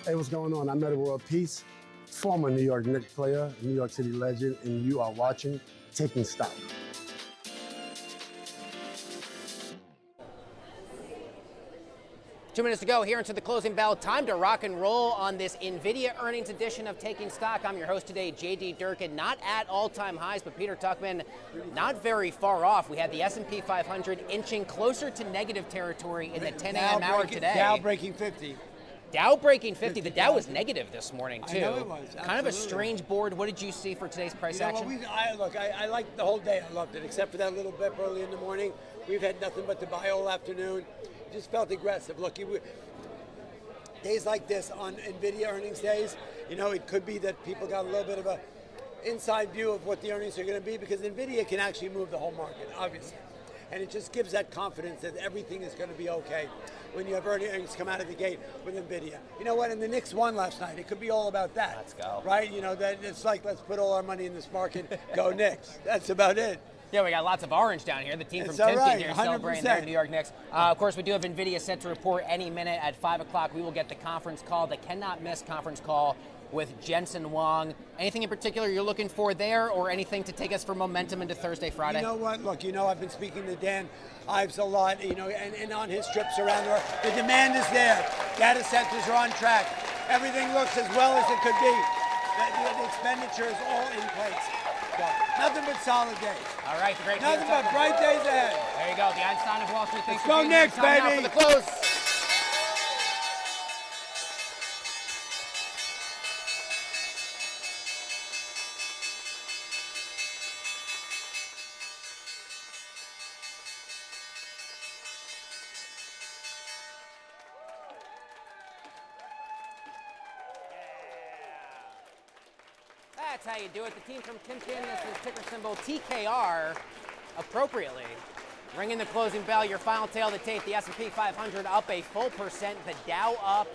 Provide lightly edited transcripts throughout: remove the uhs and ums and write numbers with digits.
Hey, what's going on? I'm Meta World Peace, former New York Knicks player, New York City legend, and you are watching Taking Stock. 2 minutes to go here into the closing bell. Time to rock and roll on this Nvidia earnings edition of Taking Stock. I'm your host today, JD Durkin. Not at all-time highs, but Peter Tuchman not very far off. We had the S&P 500 inching closer to negative territory in the 10 a.m. hour today. Dow breaking 50. Dow breaking 50. The Dow was negative this morning, too. I know it was. Absolutely. Kind of a strange board. What did you see for today's price action? Well, I liked the whole day. I loved it, except for that little bit early in the morning. We've had nothing but to buy all afternoon. Just felt aggressive. Look, days like this on Nvidia earnings days, it could be that people got a little bit of a inside view of what the earnings are going to be, because Nvidia can actually move the whole market, obviously. And it just gives that confidence that everything is going to be okay when you have earnings come out of the gate with Nvidia. You know what? And the Knicks won last night. It could be all about that. Let's go. Right? That it's like, let's put all our money in this market. Go Knicks. That's about it. Yeah, we got lots of orange down here. The team from It's all Timken right, here 100%. celebrating their New York Knicks. Of course, we do have Nvidia set to report any minute at 5 o'clock. We will get the conference call, the cannot-miss conference call with Jensen Huang. Anything in particular you're looking for there, or anything to take us for momentum into Thursday, Friday? You know what? Look, I've been speaking to Dan Ives a lot, and on his trips around the world. The demand is there. Data centers are on track. Everything looks as well as it could be. The expenditure is all in place. So, nothing but solid days. All right, great. Nothing but bright days ahead. There you go, the Einstein of Wall Street. Thanks Let's for go being here. Knicks, Time now baby. for the close. That's how you do it. The team from Timken, this is ticker symbol TKR, appropriately. Ringing the closing bell, your final tail of the tape, the S&P 500 up a full percent, the Dow up,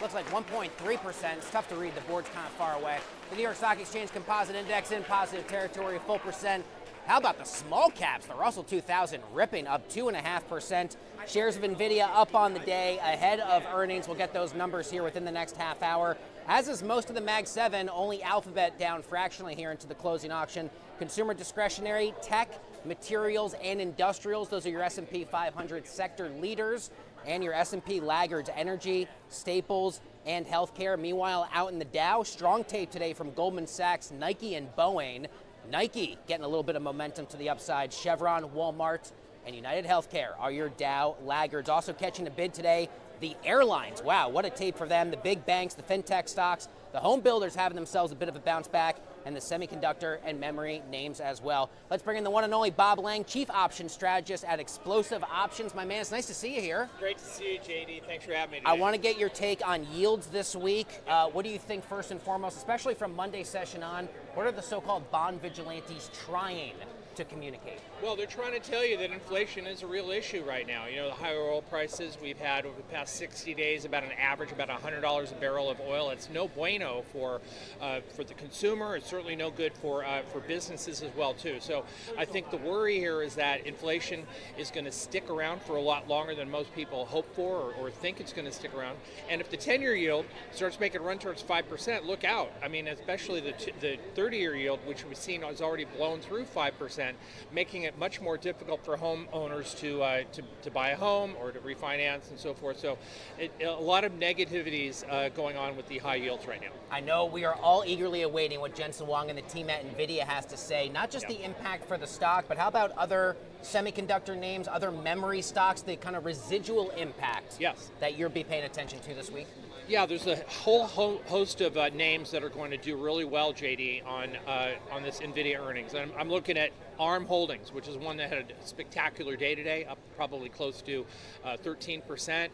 looks like 1.3%. It's tough to read, the board's kind of far away. The New York Stock Exchange Composite Index in positive territory, a full percent. How about the small caps? The Russell 2000 ripping up 2.5%. Shares of Nvidia up on the day, ahead of earnings. We'll get those numbers here within the next half hour. As is most of the Mag 7, only Alphabet down fractionally here into the closing auction. Consumer discretionary, tech, materials, and industrials. Those are your S&P 500 sector leaders, and your S&P laggards, energy, staples, and healthcare. Meanwhile, out in the Dow, strong tape today from Goldman Sachs, Nike, and Boeing. Nike getting a little bit of momentum to the upside. Chevron, Walmart, and United Healthcare are your Dow laggards. Also catching a bid today, the airlines. Wow, what a tape for them. The big banks, the fintech stocks, the home builders having themselves a bit of a bounce back, and the semiconductor and memory names as well. Let's bring in the one and only Bob Lang, Chief Options Strategist at Explosive Options. My man, it's nice to see you here. Great to see you, JD. Thanks for having me today. I want to get your take on yields this week. What do you think first and foremost, especially from Monday session on? What are the so-called bond vigilantes trying to communicate? Well, they're trying to tell you that inflation is a real issue right now. The higher oil prices we've had over the past 60 days, about an average about $100 a barrel of oil. It's no bueno for the consumer. It's certainly no good for businesses as well too. So I think the worry here is that inflation is going to stick around for a lot longer than most people hope for or think it's going to stick around. And if the 10-year yield starts making a run towards 5%, look out. I mean, especially the 30-year yield, which we've seen has already blown through 5%. Making it much more difficult for homeowners to buy a home or to refinance and so forth. So a lot of negativities going on with the high yields right now. I know we are all eagerly awaiting what Jensen Huang and the team at Nvidia has to say, not just the impact for the stock, but how about other semiconductor names, other memory stocks, the kind of residual impact that you'll be paying attention to this week? Yeah, there's a whole host of names that are going to do really well, JD, on this Nvidia earnings. And I'm looking at ARM Holdings, which is one that had a spectacular day today, up probably close to 13%.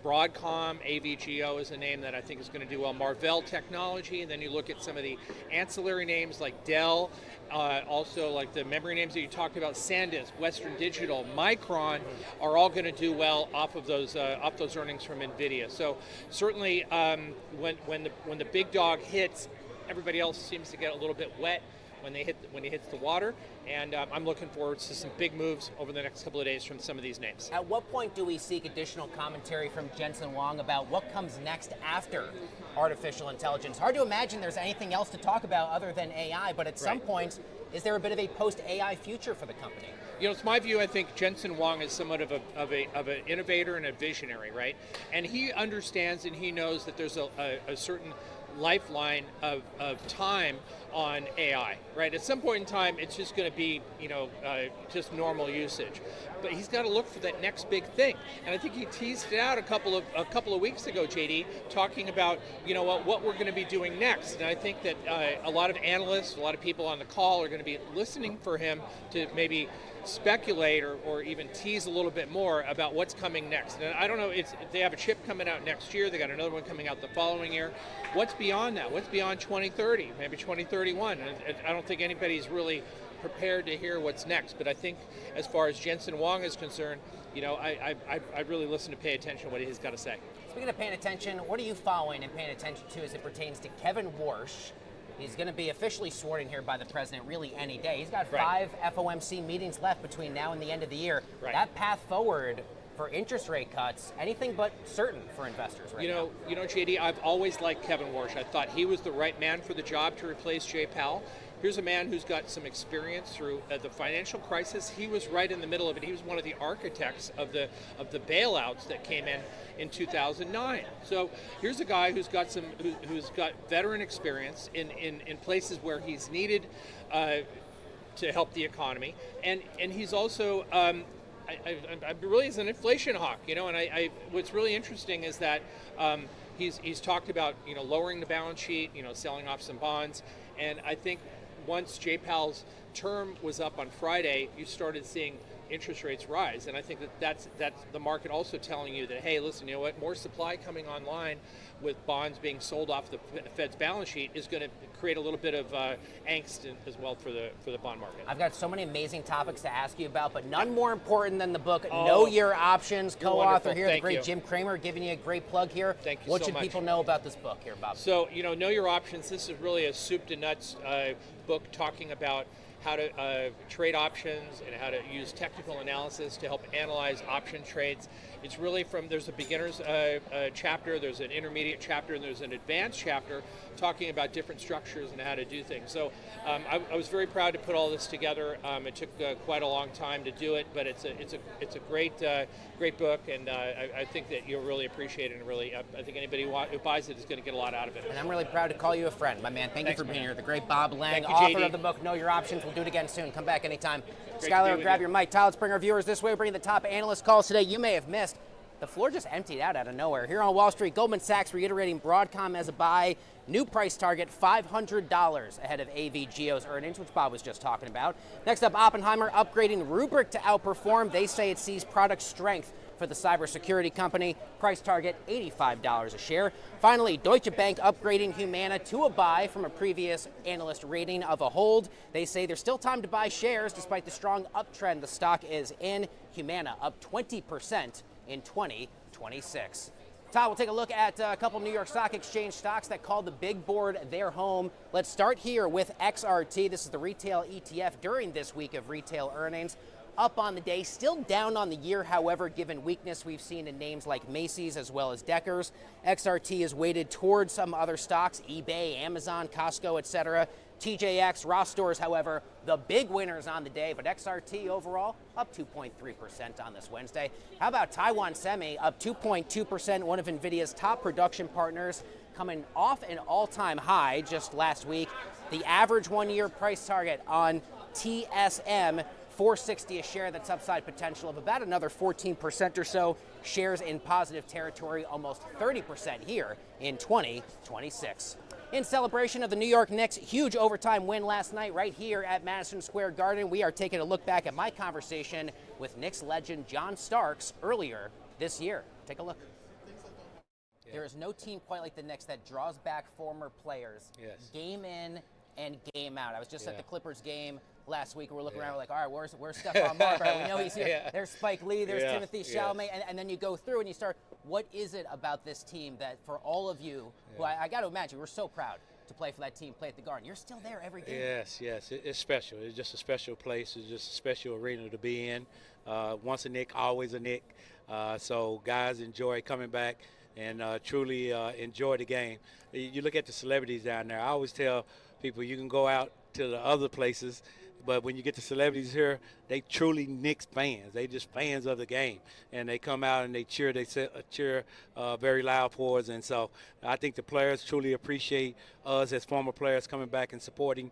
Broadcom, AVGO is a name that I think is going to do well. Marvell Technology, and then you look at some of the ancillary names like Dell, also like the memory names that you talked about, SanDisk, Western Digital, Micron, are all going to do well off those earnings from Nvidia. So certainly, when the big dog hits, everybody else seems to get a little bit wet. when he hits the water, and I'm looking forward to some big moves over the next couple of days from some of these names. At what point do we seek additional commentary from Jensen Huang about what comes next after artificial intelligence? Hard to imagine there's anything else to talk about other than AI, but at some point, is there a bit of a post-AI future for the company? You know, it's my view. I think Jensen Huang is somewhat of an innovator and a visionary, right? And he understands and he knows that there's a certain lifeline of time on AI, right? At some point in time, it's just going to be, just normal usage. But he's got to look for that next big thing. And I think he teased it out a couple of weeks ago, JD, talking about, what we're going to be doing next. And I think that a lot of analysts, a lot of people on the call are going to be listening for him to maybe speculate or even tease a little bit more about what's coming next. And I don't know, they have a chip coming out next year, they got another one coming out the following year. What's beyond that? What's beyond 2030, maybe 2031? And I don't think anybody's really prepared to hear what's next, but I think as far as Jensen Huang is concerned, I really listen to pay attention to what he's got to say. Speaking of paying attention, what are you following and paying attention to as it pertains to Kevin Warsh? He's going to be officially sworn in here by the president really any day. He's got 5 FOMC meetings left between now and the end of the year. Right. That path forward for interest rate cuts, anything but certain for investors right now. JD, I've always liked Kevin Warsh. I thought he was the right man for the job to replace Jay Powell. Here's a man who's got some experience through the financial crisis. He was right in the middle of it. He was one of the architects of the bailouts that came in 2009. So here's a guy who's got veteran experience in places where he's needed to help the economy, and he's also I really is an inflation hawk, And what's really interesting is that he's talked about lowering the balance sheet, selling off some bonds, and I think once Jay Powell's term was up on Friday, you started seeing interest rates rise, and I think that's the market also telling you that, hey, listen, more supply coming online with bonds being sold off the Fed's balance sheet is going to create a little bit of angst as well for the bond market. I've got so many amazing topics to ask you about, but none more important than the book Know Your Options. Co-author here, the great Jim Cramer, giving you a great plug here. Thank you What so should much. people know about this book here, Bob? So, Know Your Options. This is really a soup to nuts book talking about how to trade options and how to use technical analysis to help analyze option trades. It's really there's a beginner's chapter, there's an intermediate chapter, and there's an advanced chapter talking about different structures and how to do things. So I was very proud to put all this together. It took quite a long time to do it, but it's a great book, and I think that you'll really appreciate it, and really I think anybody who buys it is going to get a lot out of it. And I'm really proud to call you a friend, my man. Thanks you for being here. The great Bob Lang, Thank you, author JD. of the book Know Your Options. We'll do it again soon. Come back anytime. Great Skylar, to be with grab you. your mic. Tyler, let's bring our viewers this way. We're bringing the top analyst calls today. You may have missed. The floor just emptied out of nowhere. Here on Wall Street, Goldman Sachs reiterating Broadcom as a buy. New price target, $500 ahead of AVGO's earnings, which Bob was just talking about. Next up, Oppenheimer upgrading Rubrik to outperform. They say it sees product strength for the cybersecurity company. Price target, $85 a share. Finally, Deutsche Bank upgrading Humana to a buy from a previous analyst rating of a hold. They say there's still time to buy shares despite the strong uptrend the stock is in. Humana up 20% in 2026. Todd, we'll take a look at a couple New York Stock Exchange stocks that called the big board their home. Let's start here with XRT. This is the retail ETF during this week of retail earnings. Up on the day, still down on the year, however, given weakness we've seen in names like Macy's as well as Deckers. XRT is weighted towards some other stocks, eBay, Amazon, Costco, etc. TJX, Ross Stores, however, the big winners on the day, but XRT overall up 2.3% on this Wednesday. How about Taiwan Semi up 2.2%, one of Nvidia's top production partners, coming off an all-time high just last week. The average one-year price target on TSM, $460 a share. That's upside potential of about another 14% or so. Shares in positive territory, almost 30% here in 2026. In celebration of the New York Knicks' huge overtime win last night right here at Madison Square Garden, we are taking a look back at my conversation with Knicks legend John Starks earlier this year. Take a look. There is no team quite like the Knicks that draws back former players, game in and game out. I was just at the Clippers game last week. We're looking around, we're like, all right, where's Stephon Marbury? We know he's here. There's Spike Lee, there's Timothy Chalamet, and then you go through and you start, what is it about this team that for all of you, who I got to imagine, we're so proud, to play for that team, play at the Garden. You're still there every game. Yes, yes, it's special. It's just a special place. It's just a special arena to be in. Once a Knick, always a Knick. So guys enjoy coming back and truly enjoy the game. You look at the celebrities down there. I always tell people you can go out to the other places, but when you get the celebrities here, they truly Knicks fans. They just fans of the game, and they come out and they cheer. They cheer very loud for us, and so I think the players truly appreciate us as former players coming back and supporting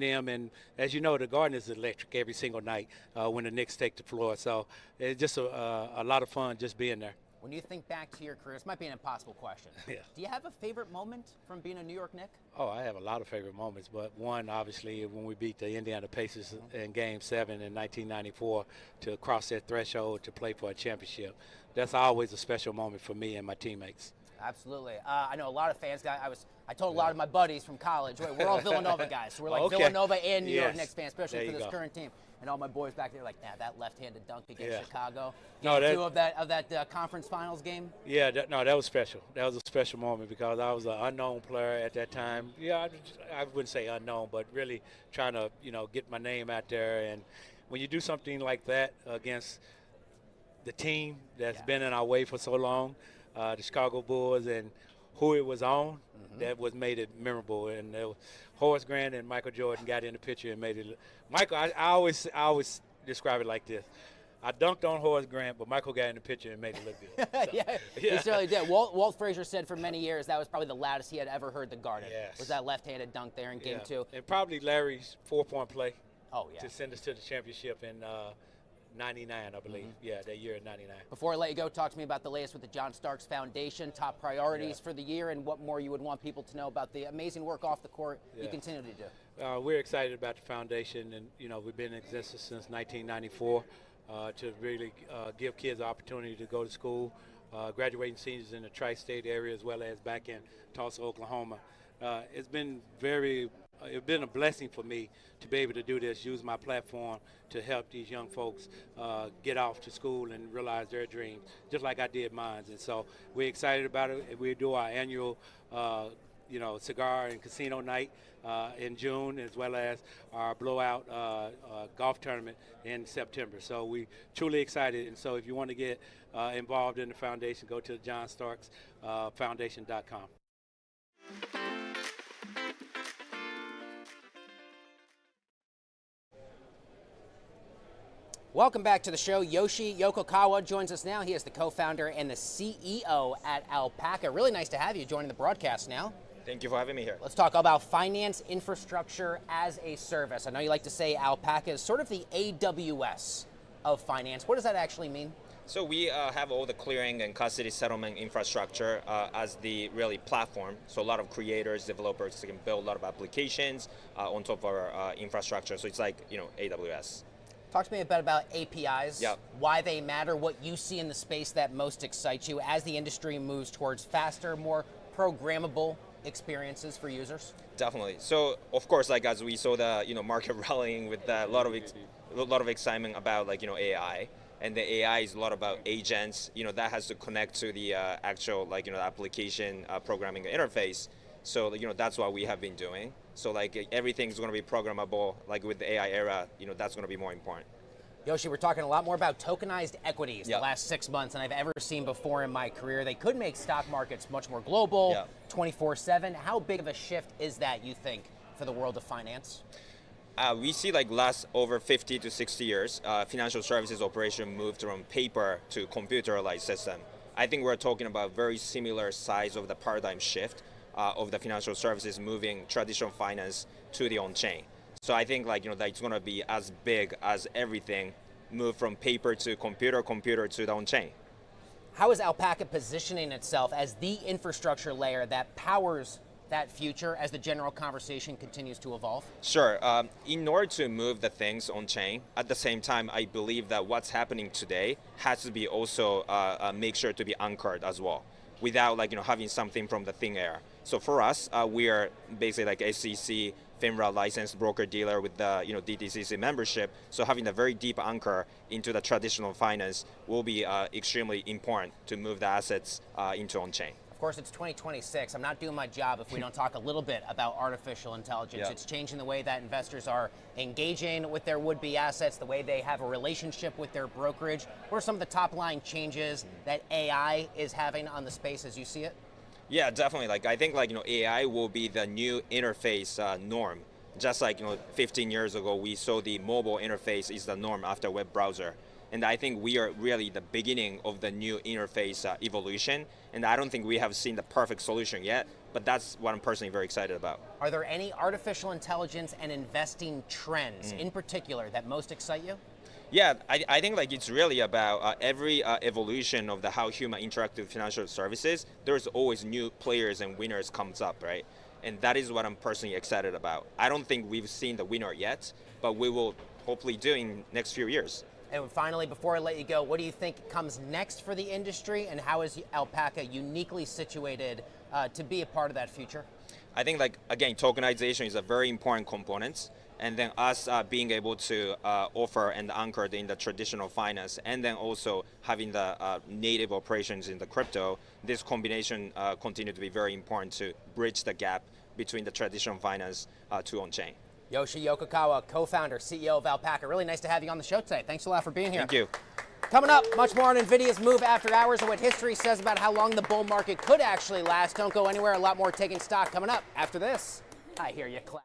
them. And as you know, the Garden is electric every single night when the Knicks take the floor. So it's just a lot of fun just being there. When you think back to your career, this might be an impossible question. Yeah. Do you have a favorite moment from being a New York Knick? Oh, I have a lot of favorite moments, but one, obviously, when we beat the Indiana Pacers in Game 7 in 1994 to cross that threshold to play for a championship. That's always a special moment for me and my teammates. Absolutely. I know a lot of fans. I told a lot of my buddies from college, right, we're all Villanova guys, so we're like Okay. Villanova and New York Yes. Knicks fans, especially There for you this go. current team. And all my boys back there like, that left-handed dunk against Yeah. Chicago. No, Game 2 of that conference finals game. Yeah, that was special. That was a special moment because I was an unknown player at that time. Yeah, I wouldn't say unknown, but really trying to, get my name out there. And when you do something like that against the team that's been in our way for so long, the Chicago Bulls, and who it was on, that was made it memorable. And there was Horace Grant and Michael Jordan got in the picture and made it. Michael, I always describe it like this. I dunked on Horace Grant, but Michael got in the picture and made it look good. So, Yeah, he certainly did. Walt Frazier said for many years that was probably the loudest he had ever heard the Garden. Yes. Was that left-handed dunk there in Game 2. And probably Larry's 4-point play Oh, yeah. to send us to the championship in 99, I believe. Yeah, that year in 99. Before I let you go, talk to me about the latest with the John Starks Foundation, top priorities for the year, and what more you would want people to know about the amazing work off the court you Yeah. continue to do. We're excited about the foundation, and we've been in existence since 1994 to really give kids the opportunity to go to school, graduating seniors in the tri-state area as well as back in Tulsa, Oklahoma. It's been a blessing for me to be able to do this, use my platform to help these young folks get off to school and realize their dreams, just like I did mine. And so we're excited about it. We do our annual cigar and casino night in June, as well as our blowout golf tournament in September. So we truly excited. And so if you want to get involved in the foundation, go to johnstarksfoundation.com. Welcome back to the show. Yoshi Yokokawa joins us now. He is the co-founder and the CEO at Alpaca. Really nice to have you joining the broadcast now. Thank you for having me here. Let's talk about finance infrastructure as a service. I know you like to say Alpaca is sort of the AWS of finance. What does that actually mean? So we have all the clearing and custody settlement infrastructure as the really platform. So a lot of creators, developers can build a lot of applications on top of our infrastructure. So it's like, AWS. Talk to me a bit about APIs, Yep. why they matter, what you see in the space that most excites you as the industry moves towards faster, more programmable experiences for users. Definitely. So of course, like as we saw the market rallying with a lot of excitement about AI, and the AI is a lot about agents. That has to connect to the actual application programming interface. So that's what we have been doing. So everything's going to be programmable. With the AI era, that's going to be more important. Yoshi, we're talking a lot more about tokenized equities Yep. the last 6 months than I've ever seen before in my career. They could make stock markets much more global, Yep. 24/7. How big of a shift is that, you think, for the world of finance? We see last over 50 to 60 years, financial services operation moved from paper to computerized system. I think we're talking about very similar size of the paradigm shift of the financial services moving traditional finance to the on-chain. So I think that it's going to be as big as everything move from paper to computer to the on-chain. How is Alpaca positioning itself as the infrastructure layer that powers that future as the general conversation continues to evolve? Sure. In order to move the things on chain, at the same time, I believe that what's happening today has to be also make sure to be anchored as well, without having something from the thin air. So for us, we are basically SEC, FINRA licensed broker dealer with the DTCC membership. So having a very deep anchor into the traditional finance will be extremely important to move the assets into on chain. Of course, it's 2026. I'm not doing my job if we don't talk a little bit about artificial intelligence. Yeah. It's changing the way that investors are engaging with their would-be assets, the way they have a relationship with their brokerage. What are some of the top-line changes that AI is having on the space as you see it? Yeah, definitely. Like I think AI will be the new interface norm. Just like 15 years ago, we saw the mobile interface is the norm after web browser. And I think we are really the beginning of the new interface evolution. And I don't think we have seen the perfect solution yet, but that's what I'm personally very excited about. Are there any artificial intelligence and investing trends in particular that most excite you? Yeah, I think like it's really about every evolution of the how human interact with financial services. There's always new players and winners comes up, right? And that is what I'm personally excited about. I don't think we've seen the winner yet, but we will hopefully do in next few years. And finally, before I let you go, what do you think comes next for the industry, and how is Alpaca uniquely situated to be a part of that future? I think like again, tokenization is a very important component. And then us being able to offer and anchored in the traditional finance, and then also having the native operations in the crypto, this combination continue to be very important to bridge the gap between the traditional finance to on-chain. Yoshi Yokokawa, co-founder, CEO of Alpaca. Really nice to have you on the show today. Thanks a lot for being here. Thank you. Coming up, much more on Nvidia's move after hours and what history says about how long the bull market could actually last. Don't go anywhere. A lot more taking stock coming up after this. I hear you clap.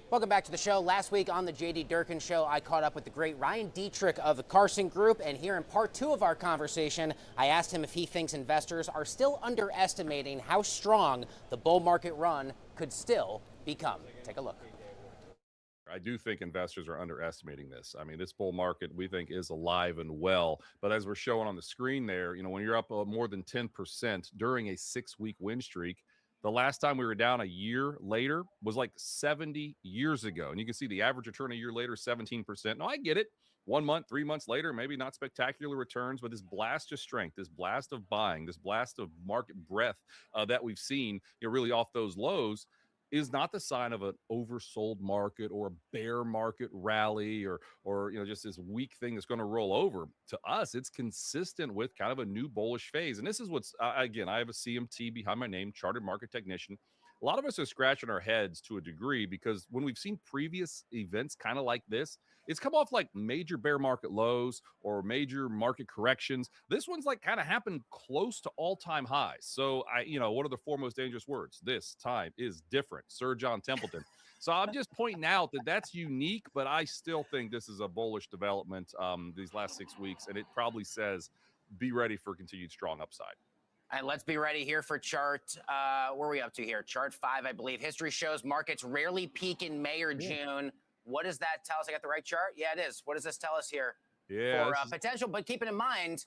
Welcome back to the show. Last week on the J.D. Durkin Show, I caught up with the great Ryan Dietrich of the Carson Group, and here in part two of our conversation, I asked him if he thinks investors are still underestimating how strong the bull market run could still become. Take a look. I do think investors are underestimating this. I mean, this bull market we think is alive and well. But as we're showing on the screen there, when you're up more than 10% during a 6-week win streak, the last time we were down a year later was like 70 years ago. And you can see the average return a year later, 17%. Now, I get it. 1 month, 3 months later, maybe not spectacular returns, but this blast of strength, this blast of buying, this blast of market breadth that we've seen, really off those lows, is not the sign of an oversold market or a bear market rally or just this weak thing that's going to roll over. To us, it's consistent with kind of a new bullish phase. And this is what's, again, I have a CMT behind my name, Chartered Market Technician. A lot of us are scratching our heads to a degree because when we've seen previous events kind of like this, it's come off like major bear market lows or major market corrections. This one's like kind of happened close to all-time highs. So what are the four most dangerous words? This time is different. Sir John Templeton. So I'm just pointing out that that's unique, but I still think this is a bullish development these last 6 weeks, and it probably says be ready for continued strong upside. And let's be ready here for chart. Where are we up to here? Chart 5, I believe. History shows markets rarely peak in May or June. What does that tell us? I got the right chart? Yeah, it is. What does this tell us here? Yeah, For potential, but keeping in mind,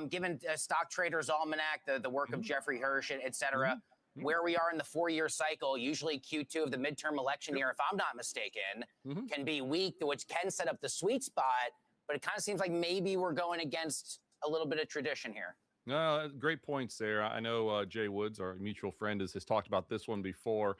given Stock Traders Almanac, the work of Jeffrey Hirsch, et cetera, where we are in the 4-year cycle, usually Q2 of the midterm election year, if I'm not mistaken, can be weak, which can set up the sweet spot, but it kind of seems like maybe we're going against a little bit of tradition here. Great points there. I know Jay Woods, our mutual friend, has talked about this one before.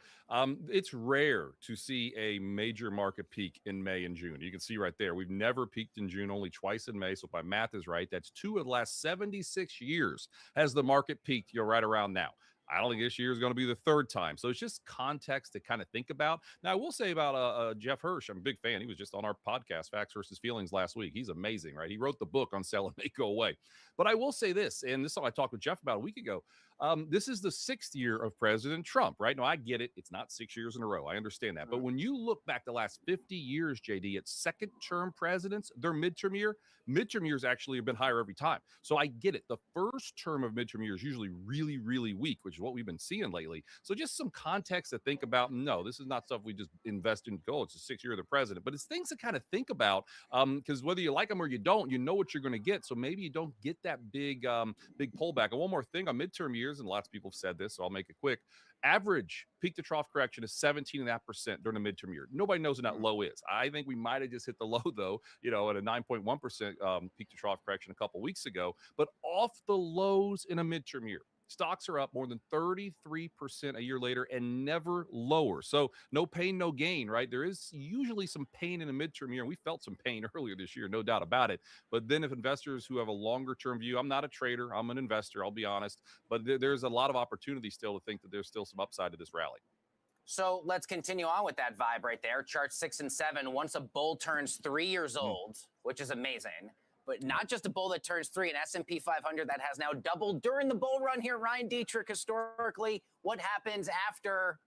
It's rare to see a major market peak in May and June. You can see right there, we've never peaked in June, only twice in May. So if my math is right, that's 2 of the last 76 years has the market peaked, right around now. I don't think this year is going to be the 3rd time. So it's just context to kind of think about. Now, I will say about Jeff Hirsch, I'm a big fan. He was just on our podcast, Facts versus Feelings, last week. He's amazing, right? He wrote the book on Sell and Make Go Away. But I will say this, and this is what I talked with Jeff about a week ago. This is the 6th year of President Trump, right? Now, I get it. It's not 6 years in a row. I understand that. But when you look back the last 50 years, JD, at second-term presidents, their midterm years actually have been higher every time. So I get it. The first term of midterm year is usually really, really weak, which is what we've been seeing lately. So just some context to think about. No, this is not stuff we just invest in. It's the 6th year of the president. But it's things to kind of think about because whether you like them or you don't, you know what you're going to get. So maybe you don't get that big pullback. And one more thing on midterm years, and lots of people have said this, so I'll make it quick. Average peak to trough correction is 17.5% during the midterm year. Nobody knows what that low is. I think we might have just hit the low, though, at a 9.1% peak to trough correction a couple weeks ago. But off the lows in a midterm year, stocks are up more than 33% a year later and never lower. So no pain, no gain, right? There is usually some pain in a midterm year, and we felt some pain earlier this year, no doubt about it. But then if investors who have a longer term view, I'm not a trader, I'm an investor, I'll be honest, but there's a lot of opportunity still to think that there's still some upside to this rally. So let's continue on with that vibe right there. Chart 6 and 7, once a bull turns 3 years old, which is amazing, but not just a bull that turns 3, an S&P 500 that has now doubled during the bull run here. Ryan Dietrich, historically, what happens after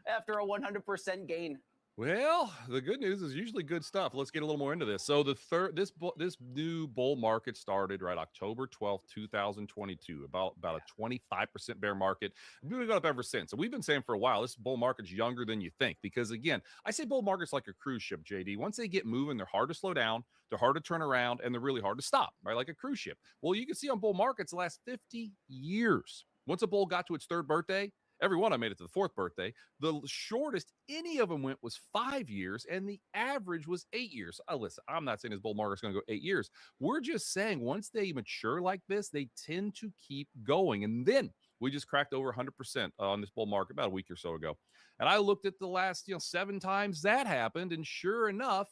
after a 100% gain? Well, the good news is usually good stuff. Let's get a little more into this. So this new bull market started right October 12th, 2022, about a 25% bear market. We've been up ever since. And we've been saying for a while, this bull market's younger than you think. Because again, I say bull market's like a cruise ship, JD. Once they get moving, they're hard to slow down, they're hard to turn around, and they're really hard to stop, right? Like a cruise ship. Well, you can see on bull markets the last 50 years. Once a bull got to its 3rd birthday, every one I made it to the 4th birthday. The shortest any of them went was 5 years, and the average was 8 years. Listen, I'm not saying this bull market's going to go 8 years. We're just saying once they mature like this, they tend to keep going. And then we just cracked over 100% on this bull market about a week or so ago. And I looked at the last 7 times that happened, and sure enough,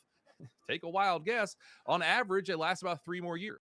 take a wild guess, on average, it lasts about 3 more years.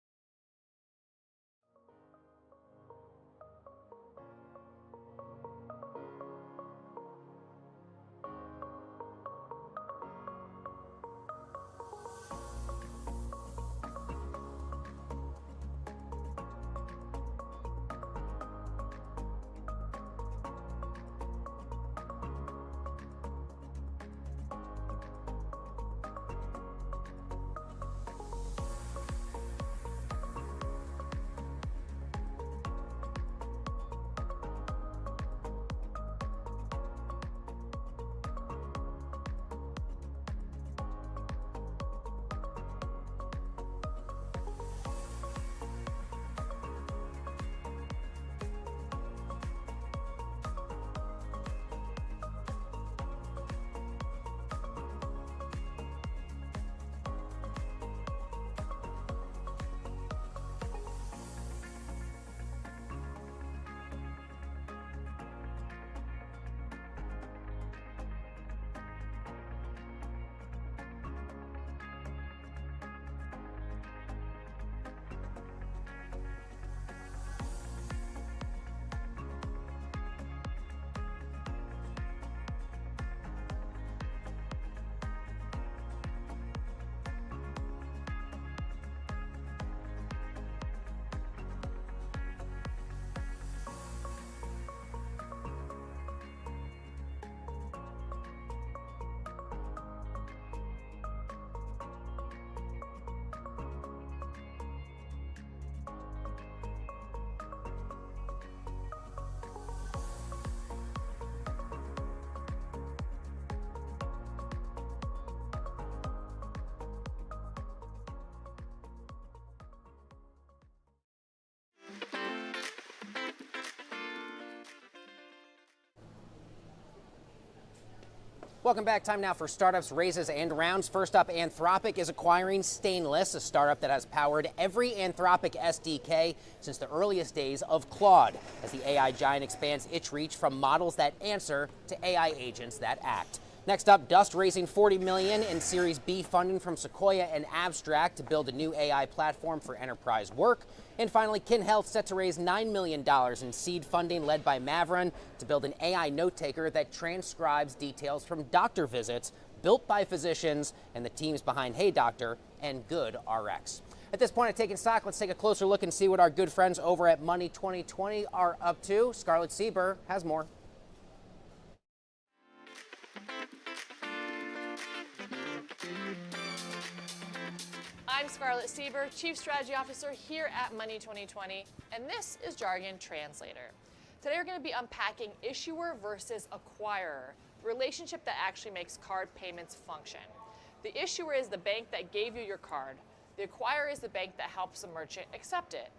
Welcome back. Time now for startups, raises, and rounds. First up, Anthropic is acquiring Stainless, a startup that has powered every Anthropic SDK since the earliest days of Claude, as the AI giant expands its reach from models that answer to AI agents that act. Next up, Dust raising $40 million in Series B funding from Sequoia and Abstract to build a new AI platform for enterprise work. And finally, Kin Health set to raise $9 million in seed funding led by Maveron to build an AI note taker that transcribes details from doctor visits built by physicians and the teams behind Hey Doctor and Good RX. At this point of taking stock, let's take a closer look and see what our good friends over at Money 2020 are up to. Scarlett Sieber has more. I'm Scarlett Sieber, Chief Strategy Officer here at Money 2020, and this is Jargon Translator. Today we're going to be unpacking issuer versus acquirer, the relationship that actually makes card payments function. The issuer is the bank that gave you your card. The acquirer is the bank that helps the merchant accept it.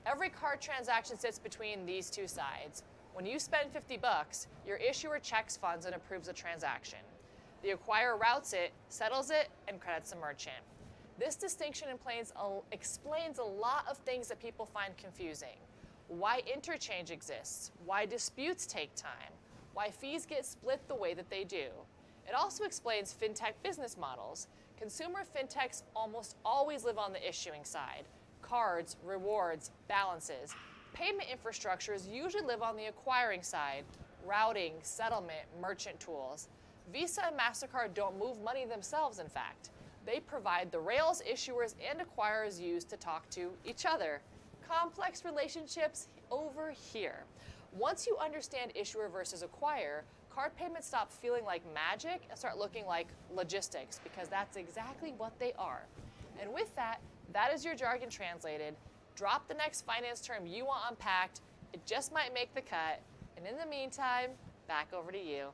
Every card transaction sits between these two sides. When you spend $50, your issuer checks funds and approves the transaction. The acquirer routes it, settles it, and credits the merchant. This distinction explains a lot of things that people find confusing. Why interchange exists, why disputes take time, why fees get split the way that they do. It also explains fintech business models. Consumer fintechs almost always live on the issuing side. Cards, rewards, balances. Payment infrastructures usually live on the acquiring side. Routing, settlement, merchant tools. Visa and MasterCard don't move money themselves, in fact. They provide the rails issuers and acquirers use to talk to each other. Complex relationships over here. Once you understand issuer versus acquire, card payments stop feeling like magic and start looking like logistics, because that's exactly what they are. And with that, that is your jargon translated. Drop the next finance term you want unpacked. It just might make the cut. And in the meantime, back over to you.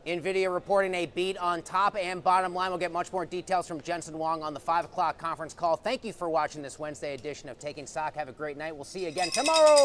Nvidia reporting a beat on top and bottom line. We'll get much more details from Jensen Huang on the 5 o'clock conference call. Thank you for watching this Wednesday edition of Taking Stock. Have a great night. We'll see you again tomorrow.